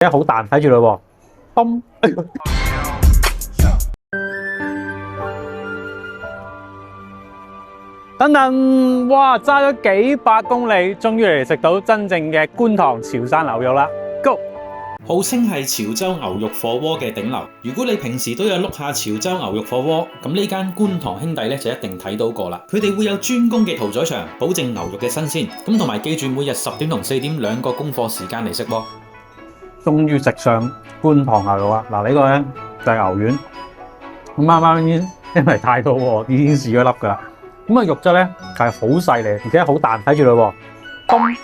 一好彈，睇住佢喎，嘣！等等，哇！揸咗幾百公里，終於嚟食到真正嘅觀塘潮汕牛肉啦 ！Go！號稱係潮州牛肉火鍋嘅頂流。如果你平時都有碌下潮州牛肉火鍋，咁呢間觀塘兄弟咧就一定睇到過啦。佢哋會有專供嘅屠宰場，保證牛肉嘅新鮮。咁同埋記住每日10點同4點2個功課時間嚟食喎。終於食上觀塘牛肉啦！嗱，呢個咧就係牛丸。咁啱啱已經因為太肚餓，已經試咗粒噶啦。咁啊肉質咧係好細膩，而且好彈，睇住佢喎，嘣！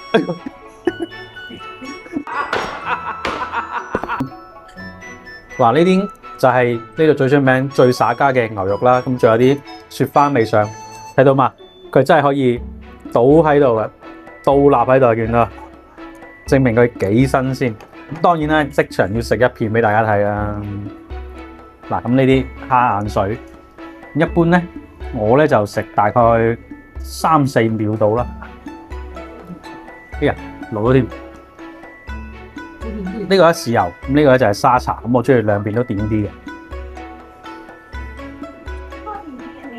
嗱，呢啲就係呢度最出名、最耍家嘅牛肉啦。咁仲有啲雪花味上，睇到嘛？佢真係可以倒喺度嘅，倒立喺度，見到，證明佢幾新鮮。咁當然啦，即場要食一片俾大家睇啦。嗱，咁呢啲蝦眼水，一般咧我咧就食大概3-4秒到啦。哎呀，老咗添。呢個係豉油，咁呢個咧就係沙茶，咁我中意兩邊都點啲嘅。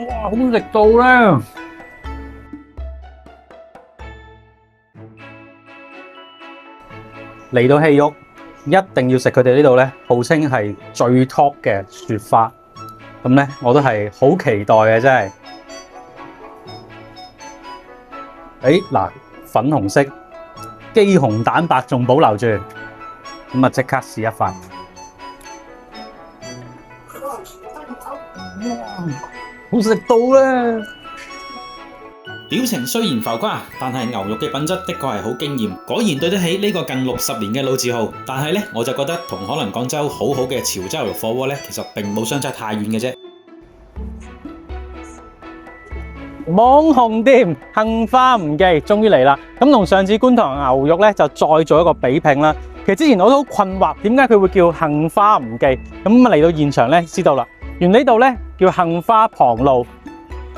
哇，好食到咧！嚟到戲肉，一定要食佢哋呢度咧，號稱係最 top 嘅雪花。咁咧，我都係好期待嘅，真係。嗱，粉紅色，肌紅蛋白仲保留住。咁啊，即刻試一塊，哇，好食到咧！表情雖然浮誇，但係牛肉嘅品質的確係好驚豔，果然對得起呢個近60年嘅老字號。但係呢，我就覺得同可能廣州好好嘅潮州牛肉火鍋呢，其實並冇相差太遠嘅啫。網紅店杏花吳記終於嚟啦！咁同上次觀塘牛肉咧，就再做一個比拼啦。其實之前我都好困惑，點解佢會叫杏花吳記？咁嚟到現場咧，知道啦。原來呢度咧叫杏花旁路，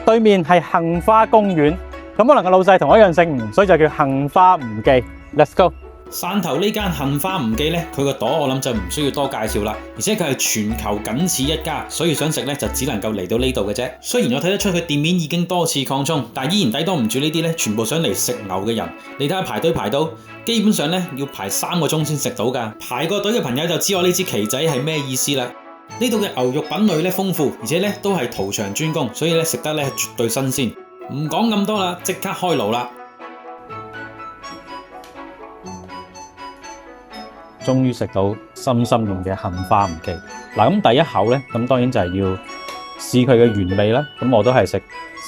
對面係杏花公園。咁可能個老細同我一樣姓吳，所以就叫杏花吳記。Let's go！汕頭呢間杏花吳記呢，佢個朵我諗就唔需要多介紹啦，而且佢係全球僅此一家，所以想食呢就只能夠嚟到呢度嘅啫。雖然我睇得出佢店面已經多次擴充，但依然抵擋唔住呢啲呢全部想嚟食牛嘅人。你睇下排隊排到，基本上呢要排3個鐘先食到㗎。排個隊嘅朋友就知我呢支旗仔係咩意思啦。呢度嘅牛肉品類呢豐富，而且呢都係屠場專供，所以呢食得呢絕對新鮮。唔講咁多啦，即刻開爐啦！終於食到心心念嘅杏花吳記。嗱，咁第一口咧，咁當然就係要試佢嘅原味啦。咁我都係食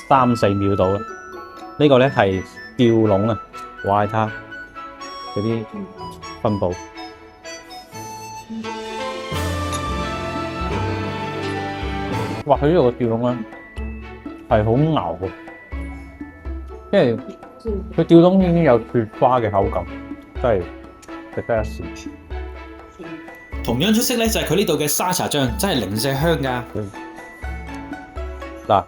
3-4秒到啦。呢個咧係吊籠啊，哇！睇下嗰啲分佈。哇！佢呢度嘅吊籠咧係好牛嘅，因為佢吊籠已經有雪花嘅口感，真係值得一試。同樣出色咧就係佢呢度嘅沙茶醬，真係零舍香㗎。嗱，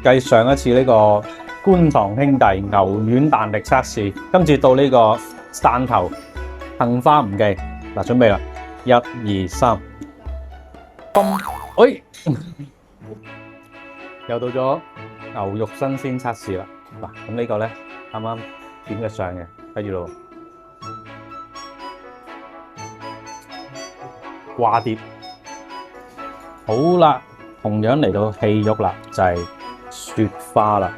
繼上一次呢個觀塘兄弟牛丸彈力測試，今次到呢個汕頭杏花吳記。嗱，準備啦，1、2、3，嘣！哎，又到咗牛肉新鮮測試啦。嗱，咁呢個咧啱啱點嘅上嘅，睇住咯。掛碟，好啦，同樣嚟到戲肉啦，就係雪花啦。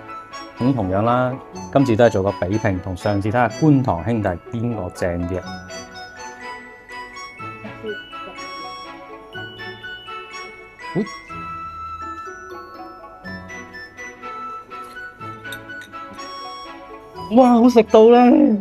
咁同樣啦，今次都係做個比拼，同上次睇下觀塘兄弟邊個正啲啊！哇，好食到咧！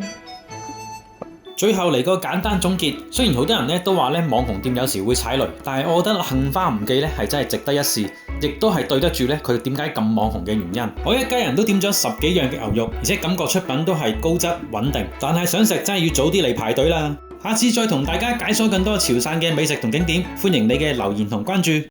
最後嚟個簡單總結，雖然好多人咧都話咧網紅店有時會踩雷，但係我覺得杏花吳記咧係真係值得一試，亦都係對得住咧佢點解咁網紅嘅原因。我一家人都點咗10幾樣嘅牛肉，而且感覺出品都係高質穩定，但係想食真係要早啲嚟排隊啦。下次再同大家解鎖更多潮汕嘅美食同景點，歡迎你嘅留言同關注。